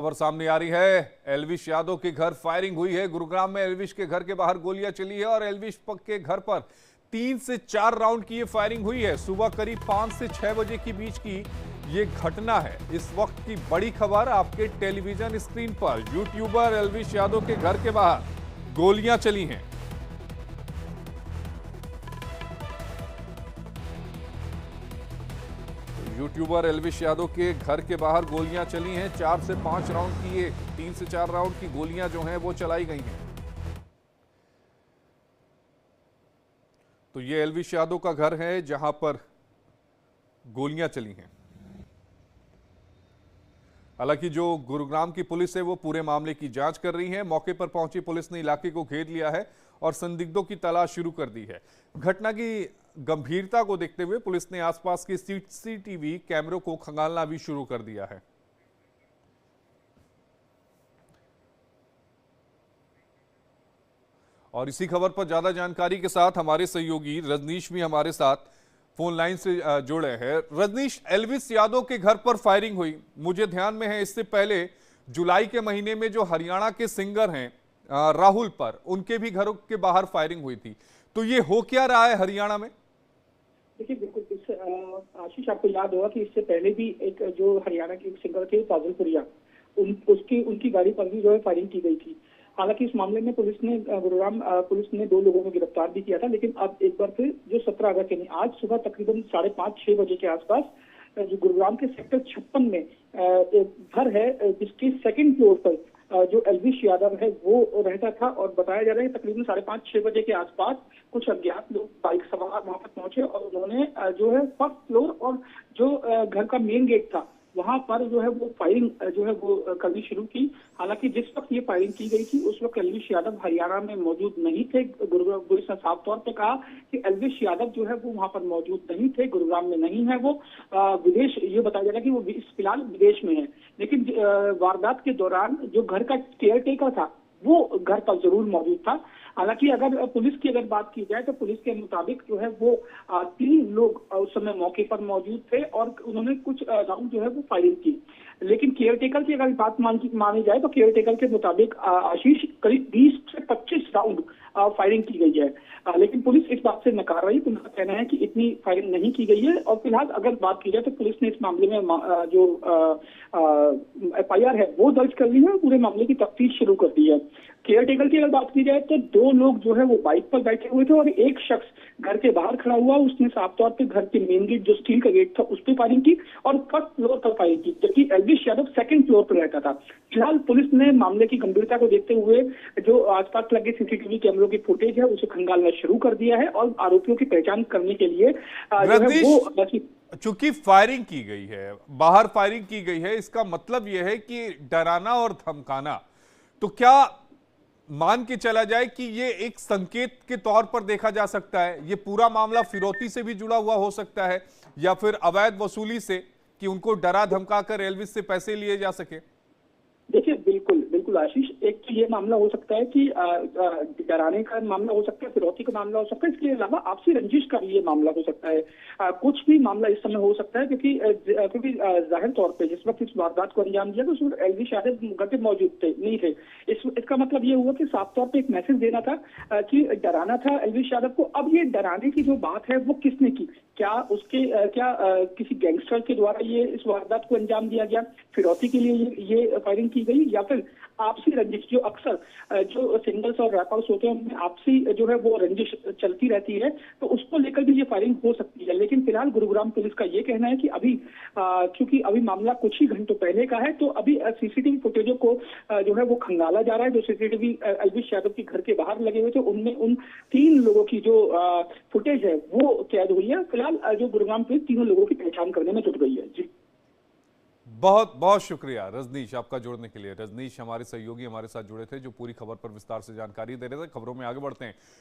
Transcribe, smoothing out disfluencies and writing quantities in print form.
खबर सामने आ रही है। एल्विश यादव के घर फायरिंग हुई है। गुरुग्राम में एल्विश के घर के बाहर गोलियां चली है और एल्विश के घर पर 3 से 4 राउंड की ये फायरिंग हुई है। सुबह करीब 5 से 6 बजे के बीच की ये घटना है। इस वक्त की बड़ी खबर आपके टेलीविजन स्क्रीन पर। यूट्यूबर एल्विश यादव के घर के बाहर गोलियां चली हैं। यूट्यूबर एल्विश यादव के घर के बाहर गोलियां चली हैं। 4 से 5 राउंड की ये 3 से 4 राउंड की गोलियां जो हैं वो चलाई गई हैं। तो ये एल्विश यादव का घर है जहां पर गोलियां चली हैं। हालांकि जो गुरुग्राम की पुलिस है वो पूरे मामले की जांच कर रही है। मौके पर पहुंची पुलिस ने इलाके को घेर लिया है और संदिग्धों की तलाश शुरू कर दी है। घटना की गंभीरता को देखते हुए पुलिस ने आसपास के सीसीटीवी कैमरों को खंगालना भी शुरू कर दिया है। और इसी खबर पर ज्यादा जानकारी के साथ हमारे सहयोगी रजनीश भी हमारे साथ फोन लाइन से जुड़े हैं। रजनीश, एल्विश यादव के घर पर फायरिंग हुई, मुझे ध्यान में है इससे पहले जुलाई के महीने में जो हरियाणा के सिंगर हैं राहुल पर, उनके भी घरों के बाहर फायरिंग हुई थी। तो ये हो क्या रहा है हरियाणा में? देखिए, बिल्कुल आशीष, आपको याद होगा कि इससे पहले भी एक जो हरियाणा के एक सिंगर थे फाजिलपुरिया, उनकी गाड़ी पर भी जो है फायरिंग की गई थी। हालांकि इस मामले में गुरुग्राम पुलिस ने 2 लोगों को गिरफ्तार भी किया था, लेकिन अब एक बार फिर जो 17 अगस्त यानी आज सुबह तकरीबन 5:30-6 बजे के आसपास जो गुरुग्राम के सेक्टर 56 में एक घर है जिसके सेकंड फ्लोर पर जो एल्विश यादव है वो रहता था। और बताया जा रहा है तकरीबन 5:30-6 बजे के आसपास कुछ अज्ञात लोग बाइक सवार वहां पर पहुंचे और उन्होंने जो है फर्स्ट फ्लोर और जो घर का मेन गेट था वहां पर जो है वो फायरिंग जो है वो करनी शुरू की। हालांकि जिस वक्त ये फायरिंग की गई थी उस वक्त एल्विश यादव हरियाणा में मौजूद नहीं थे। गुरुग्राम पुलिस ने साफ तौर पे कहा कि एल्विश यादव जो है वो वहां पर मौजूद नहीं थे, गुरुग्राम में नहीं है वो, विदेश, ये बताया जा रहा है कि वो फिलहाल विदेश में है। लेकिन वारदात के दौरान जो घर का केयर टेकर था वो घर पर जरूर मौजूद था। हालांकि अगर पुलिस की बात की जाए तो पुलिस के मुताबिक जो है वो 3 लोग उस समय मौके पर मौजूद थे और उन्होंने कुछ राउंड जो है वो फायरिंग की। लेकिन केयर टेकर की अगर बात मानी जाए तो केयर टेकर के मुताबिक आशीष करीब 20 से 25 राउंड फायरिंग की गई है। लेकिन पुलिस इस बात से नकार रही है। उनका कहना है कि इतनी फायरिंग नहीं की गई है। और फिलहाल अगर बात की जाए तो पुलिस ने इस मामले में जो FIR है वो दर्ज कर ली है और पूरे मामले की तफ्तीश शुरू कर दी है। केयर टेकर की अगर बात की जाए तो 2 लोग जो है वो बाइक पर बैठे हुए थे और एक शख्स घर के बाहर खड़ा हुआ, उसने साफ तौर पे घर के मेन गेट जो स्टील का गेट था उस पर फायरिंग की और फर्स्ट फ्लोर पर फायरिंग की, जबकि एल्विश यादव सेकंड फ्लोर पर रहता था। फिलहाल पुलिस ने मामले की गंभीरता को देखते हुए जो आसपास लगे सीसीटीवी कैमरों की फुटेज है उसे खंगालना शुरू कर दिया है और आरोपियों की पहचान करने के लिए जो है वो चूंकि फायरिंग की गई है, बाहर फायरिंग की गई है, इसका मतलब यह है कि डराना और धमकाना, तो क्या मान के चला जाए कि ये एक संकेत के तौर पर देखा जा सकता है? ये पूरा मामला फिरौती से भी जुड़ा हुआ हो सकता है या फिर अवैध वसूली से, कि उनको डरा धमका कर एल्विश से पैसे लिए जा सके? देखिए, बिल्कुल आशीष, एक तो ये मामला हो सकता है कि डराने का मामला हो सकता है, फिरौती का मामला हो सकता है, इसके अलावा आपसी रंजिश का भी ये मामला हो सकता है। कुछ भी मामला इस समय हो सकता है क्योंकि जाहिर तौर पे जिस वक्त इस वारदात को अंजाम दिया तो उस वक्त एल्विश यादव घर पे मौजूद थे नहीं थे। इसका मतलब ये हुआ कि साफ तौर पे एक मैसेज देना था कि डराना था एल्विश यादव को। अब ये डराने की जो बात है वो किसने की? क्या किसी गैंगस्टर के द्वारा ये इस वारदात को अंजाम दिया गया, फिरौती के लिए ये फायरिंग की गई, या फिर आपसी रंजिश? जो अक्सर जो सिंगर्स और रैपर्स होते हैं उनमें आपसी जो है वो रंजिश चलती रहती है, तो उसको लेकर भी ये फायरिंग हो सकती है। लेकिन फिलहाल गुरुग्राम पुलिस का ये कहना है कि अभी क्योंकि अभी मामला कुछ ही घंटों पहले का है तो अभी सीसीटीवी फुटेजों को जो है वो खंगाला जा रहा है। जो सीसीटीवी एल्विश यादव के घर के बाहर लगे हुए थे उनमें उन 3 लोगों की जो फुटेज है वो कैद हुई है। फिलहाल जो गुरुग्राम पुलिस 3 लोगों की पहचान करने में जुट गई है। जी, बहुत बहुत शुक्रिया रजनीश आपका जुड़ने के लिए। रजनीश हमारे सहयोगी हमारे साथ जुड़े थे जो पूरी खबर पर विस्तार से जानकारी दे रहे थे। खबरों में आगे बढ़ते हैं।